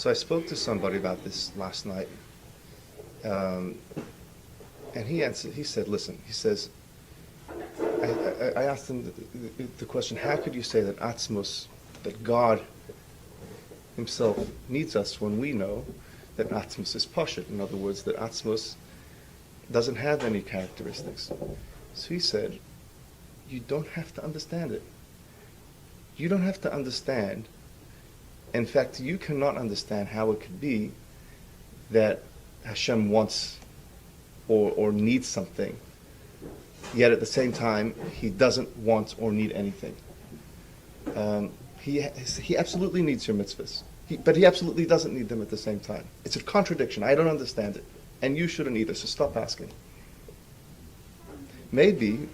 So I spoke to somebody about this last night, and he answered. He said, "Listen," he says. I asked him the question: how could you say that Atzmus, that God Himself needs us when we know that Atzmus is Pashut? In other words, that Atzmus doesn't have any characteristics. So he said, you don't have to understand it. You don't have to understand. In fact, you cannot understand how it could be that Hashem wants or needs something, yet at the same time, He doesn't want or need anything. He absolutely needs your mitzvahs, but He absolutely doesn't need them at the same time. It's a contradiction. I don't understand it. And you shouldn't either, so stop asking. Maybe,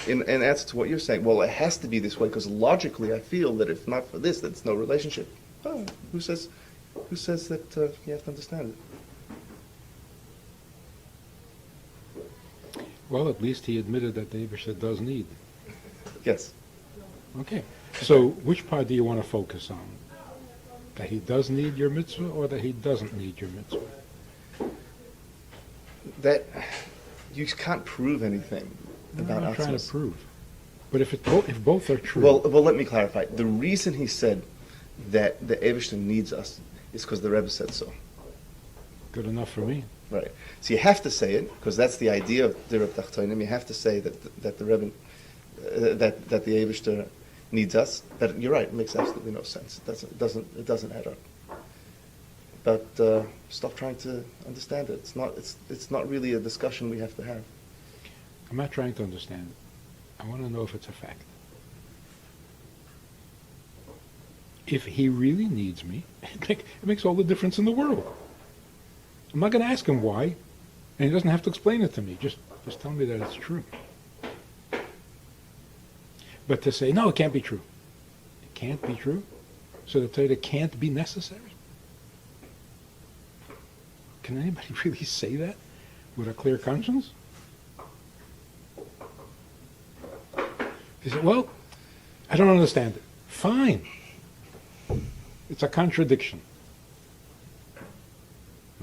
in answer to what you're saying, well, it has to be this way because logically I feel that if not for this, there's no relationship. Oh, who says that you have to understand it? Well, at least he admitted that the Eibusher does need. Yes. Okay. So which part do you want to focus on? That he does need your mitzvah or that he doesn't need your mitzvah? That you can't prove anything about I'm not trying Atzmus. to prove. But if both are true... Well, let me clarify. The reason he said that the Eibusher needs us is because the Rebbe said so. Good enough for me. Right. So you have to say it, because that's the idea of Dirab Tachtonim. You have to say that the Rebbe, that the Eibusher needs us. But you're right, it makes absolutely no sense. It doesn't add up. But stop trying to understand it. It's not really a discussion we have to have. I'm not trying to understand it. I want to know if it's a fact. If he really needs me, it makes all the difference in the world. I'm not going to ask him why, and he doesn't have to explain it to me. Just tell me that it's true. But to say, no, it can't be true. It can't be true? So to tell you it can't be necessary? Can anybody really say that with a clear conscience? He said, well, I don't understand it. Fine. It's a contradiction.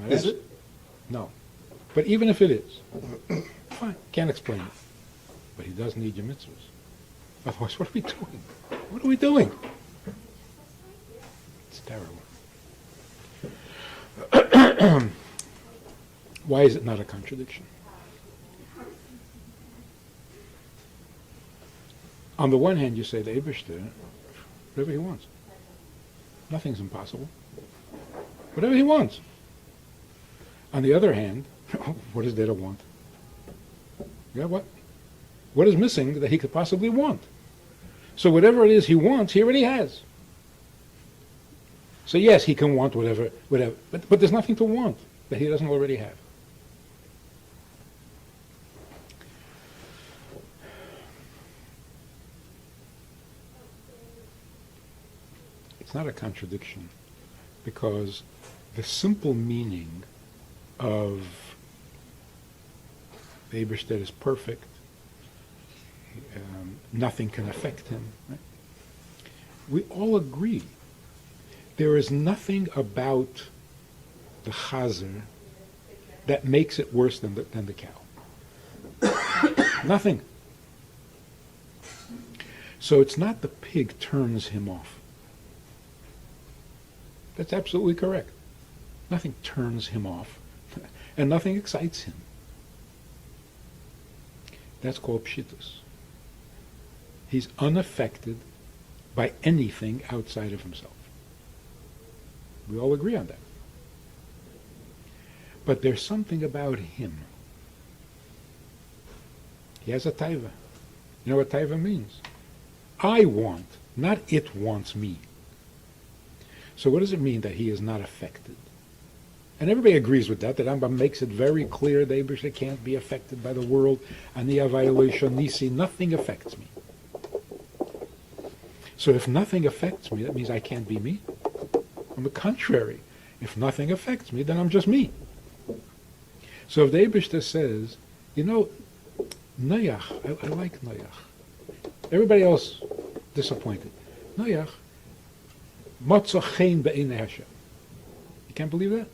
Is it? No. But even if it is, fine, can't explain it. But he does need your mitzvahs. Otherwise, what are we doing? What are we doing? It's terrible. Why is it not a contradiction? On the one hand, you say the Eibusher, whatever he wants. Nothing's impossible. Whatever he wants. On the other hand, what is there to want? Yeah, what? What is missing that he could possibly want? So whatever it is he wants, he already has. So yes, he can want whatever, but there's nothing to want that he doesn't already have. It's not a contradiction, because the simple meaning of the Eibusher is perfect, nothing can affect him. Right? We all agree there is nothing about the chazer that makes it worse than the cow. Nothing. So it's not the pig turns him off. That's absolutely correct. Nothing turns him off, and nothing excites him. That's called pshitus. He's unaffected by anything outside of himself. We all agree on that. But there's something about him. He has a taiva. You know what taiva means? I want, not it wants me. So what does it mean that he is not affected? And everybody agrees with that. The Rambam makes it very clear the Eibusher can't be affected by the world. Ani avayolei nisi, nothing affects me. So if nothing affects me, that means I can't be me. On the contrary, if nothing affects me, then I'm just me. So if the Eibusher says, you know, Noach, I like Noach. Everybody else disappointed. Noach, Motzo chen be'inei Hashem. can't believe that?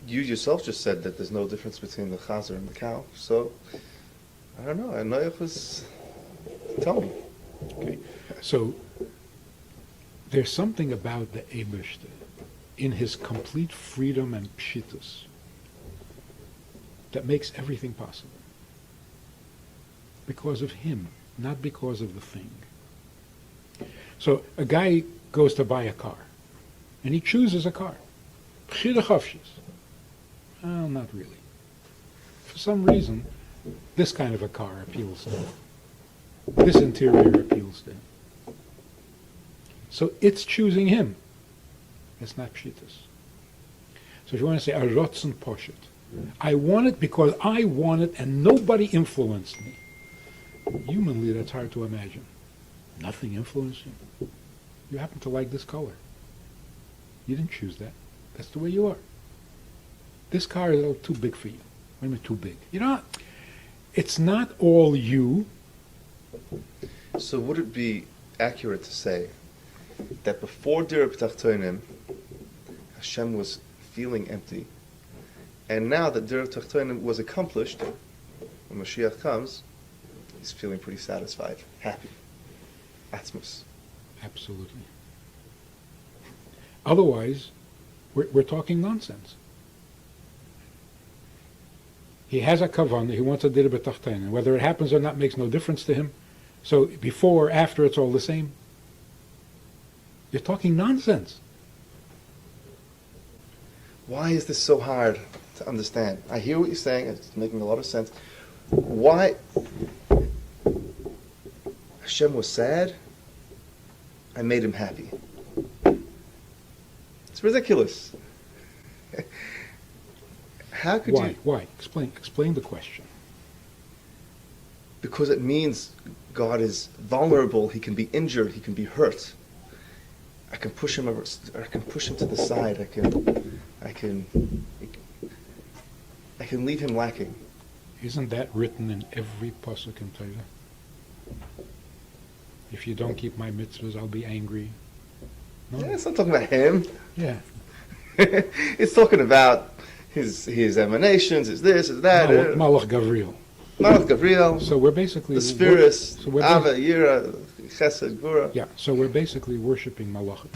You yourself just said that there's no difference between the chazer and the cow. So, I don't know. Noach was... Tell me. Okay. So, there's something about the Eibishter in his complete freedom and pshitus that makes everything possible. Because of him, not because of the thing. So a guy goes to buy a car, and he chooses a car. B'chira chofshis. Well, not really. For some reason, this kind of a car appeals to him. This interior appeals to him. So it's choosing him. It's not pshitas. So if you want to say, a rotzen poshet, I want it because I want it and nobody influenced me. Humanly, that's hard to imagine. Nothing influenced you. You happen to like this color. You didn't choose that. That's the way you are. This car is a little too big for you. What do you mean too big? You know, it's not all you. So would it be accurate to say that before Dira B'Tachtonim, Hashem was feeling empty, and now that Dira B'Tachtonim was accomplished, when Mashiach comes, he's feeling pretty satisfied, happy. Atzmus. Absolutely. Otherwise, we're talking nonsense. He has a kavanah, he wants a dira b'tachtonim. Whether it happens or not makes no difference to him. So before or after, it's all the same. You're talking nonsense. Why is this so hard to understand? I hear what you're saying, it's making a lot of sense. Why Hashem was sad, I made him happy. It's ridiculous. How could you? Why? Explain the question. Because it means God is vulnerable. He can be injured. He can be hurt. I can push him over. I can push him to the side. I can leave him lacking. Isn't that written in every pasuk in Torah? If you don't keep my mitzvahs, I'll be angry. No? Yeah, it's not talking about him. Yeah. It's talking about his emanations. It's this. It's that. Malach Gavriel. Malach Gabriel. So we're basically the spheres. so we're Ava, Yira, Chesed, Gvura. Yeah. So we're basically worshiping Malachim.